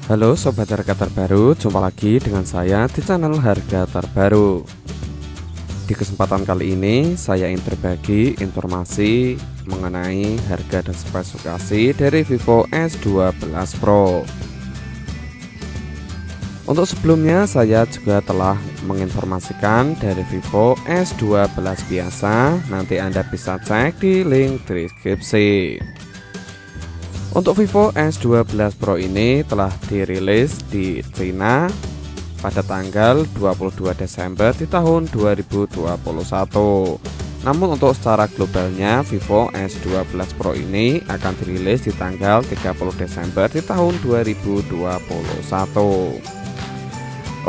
Halo Sobat Harga Terbaru, jumpa lagi dengan saya di channel Harga Terbaru. Di kesempatan kali ini saya ingin berbagi informasi mengenai harga dan spesifikasi dari Vivo S12 Pro. Untuk sebelumnya saya juga telah menginformasikan dari Vivo S12 biasa, nanti Anda bisa cek di link deskripsi. Untuk Vivo S12 Pro ini telah dirilis di Cina pada tanggal 22 Desember di tahun 2021. Namun untuk secara globalnya Vivo S12 Pro ini akan dirilis di tanggal 30 Desember di tahun 2021.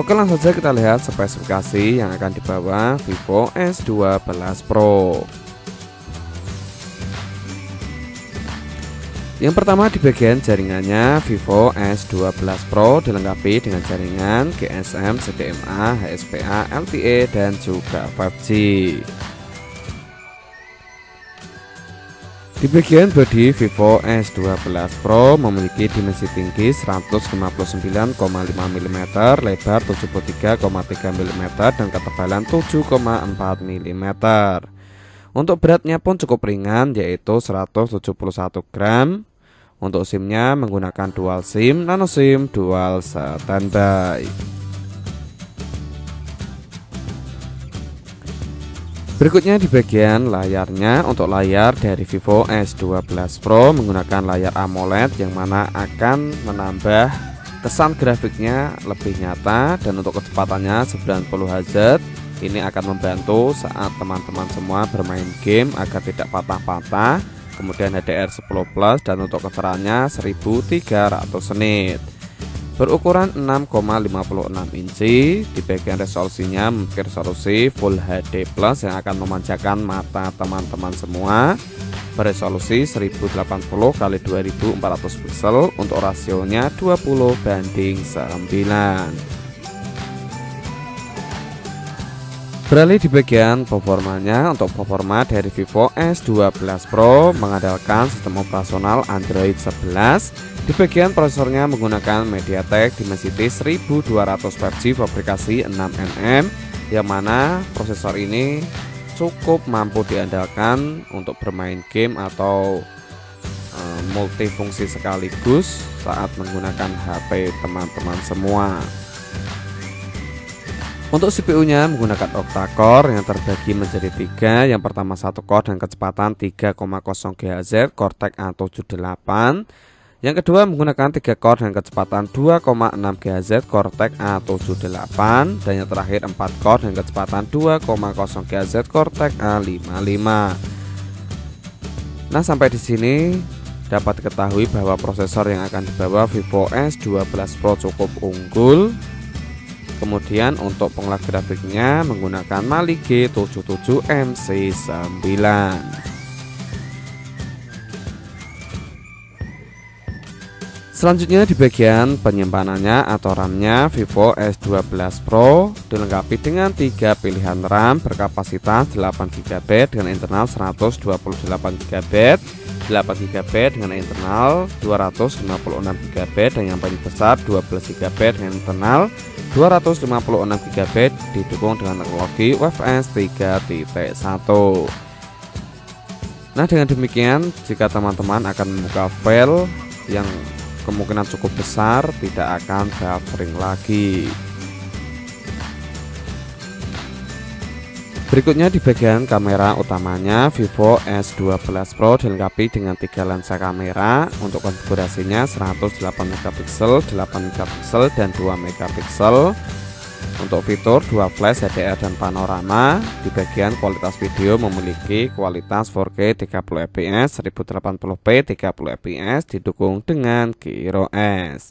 Oke, langsung saja kita lihat spesifikasi yang akan dibawa Vivo S12 Pro. Yang pertama, di bagian jaringannya Vivo S12 Pro dilengkapi dengan jaringan GSM, CDMA, HSPA, LTE, dan juga 5G. Di bagian bodi Vivo S12 Pro memiliki dimensi tinggi 159,5 mm, lebar 73,3 mm, dan ketebalan 7,4 mm. Untuk beratnya pun cukup ringan, yaitu 171 gram. Untuk SIM-nya menggunakan dual SIM, nano SIM, dual standby. Berikutnya di bagian layarnya, untuk layar dari Vivo S12 Pro menggunakan layar AMOLED yang mana akan menambah kesan grafiknya lebih nyata, dan untuk kecepatannya 90 Hz. Ini akan membantu saat teman-teman semua bermain game agar tidak patah-patah. Kemudian HDR10 Plus, dan untuk keterangannya 1300 nit. Berukuran 6,56 inci. Di bagian resolusinya memiliki resolusi Full HD Plus yang akan memanjakan mata teman-teman semua. Beresolusi 1080 x 2400 pixel. Untuk rasionya 20:9. Beralih di bagian performanya, untuk performa dari Vivo S12 Pro mengandalkan sistem operasional Android 11. Di bagian prosesornya menggunakan MediaTek Dimensity 1200 5G fabrikasi 6nm, yang mana prosesor ini cukup mampu diandalkan untuk bermain game atau multifungsi sekaligus saat menggunakan HP teman-teman semua. Untuk CPU-nya menggunakan octa-core yang terbagi menjadi 3. Yang pertama 1 core dan kecepatan 3,0 GHz Cortex A78. Yang kedua menggunakan 3 core dan kecepatan 2,6 GHz Cortex A78. Dan yang terakhir 4 core dan kecepatan 2,0 GHz Cortex A55. Nah, sampai di sini dapat diketahui bahwa prosesor yang akan dibawa Vivo S12 Pro cukup unggul. Kemudian untuk pengolah grafiknya menggunakan Mali G77 MC9. Selanjutnya di bagian penyimpanannya atau RAM-nya, Vivo S12 Pro dilengkapi dengan 3 pilihan RAM berkapasitas 8GB dengan internal 128GB, 8GB dengan internal 256GB, dan yang paling besar 12GB dengan internal 256GB, didukung dengan teknologi UFS 3.1. Nah, dengan demikian jika teman-teman akan membuka file yang kemungkinan cukup besar tidak akan buffering lagi. Berikutnya di bagian kamera utamanya, Vivo S12 Pro dilengkapi dengan 3 lensa kamera. Untuk konfigurasinya 108MP, 8MP, dan 2MP. Untuk fitur 2 flash HDR dan panorama. Di bagian kualitas video memiliki kualitas 4K 30fps, 1080p 30fps, didukung dengan Gyro S.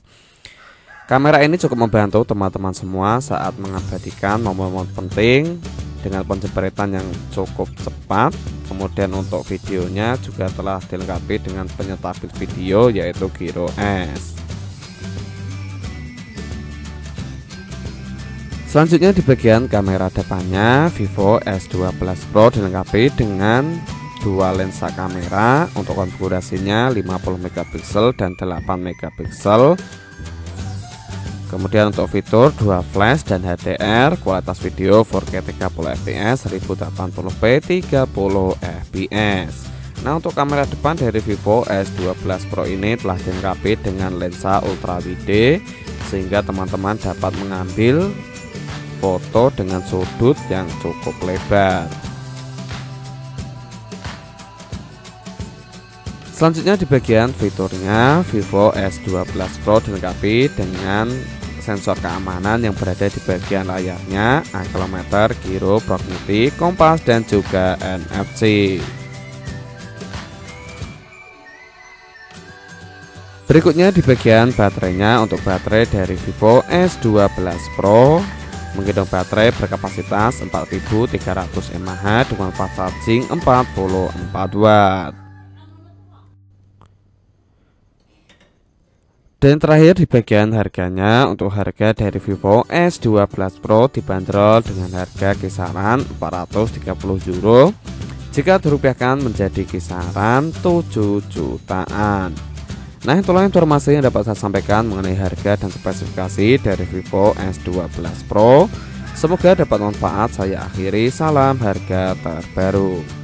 Kamera ini cukup membantu teman-teman semua saat mengabadikan momen-momen penting dengan penjempretan yang cukup cepat. Kemudian untuk videonya juga telah dilengkapi dengan penyetabil video yaitu Gyro S. Selanjutnya di bagian kamera depannya, Vivo S12 Pro dilengkapi dengan 2 lensa kamera. Untuk konfigurasinya 50MP dan 8MP. Kemudian untuk fitur 2 flash dan HDR, kualitas video 4K 30 fps, 1080p 30 fps. Nah, untuk kamera depan dari Vivo S12 Pro ini telah dilengkapi dengan lensa ultra wide, sehingga teman-teman dapat mengambil foto dengan sudut yang cukup lebar. Selanjutnya di bagian fiturnya, Vivo S12 Pro dilengkapi dengan sensor keamanan yang berada di bagian layarnya, accelerometer, giro, proximity, kompas, dan juga NFC. Berikutnya di bagian baterainya, untuk baterai dari Vivo S12 Pro menggendong baterai berkapasitas 4300 mAh dengan fast charging 44 Watt. Dan terakhir di bagian harganya, untuk harga dari Vivo S12 Pro dibanderol dengan harga kisaran 430 euro jika dirupiahkan menjadi kisaran 7 jutaan. Nah, itulah informasi yang dapat saya sampaikan mengenai harga dan spesifikasi dari Vivo S12 Pro. Semoga dapat manfaat. Saya akhiri, salam harga terbaru.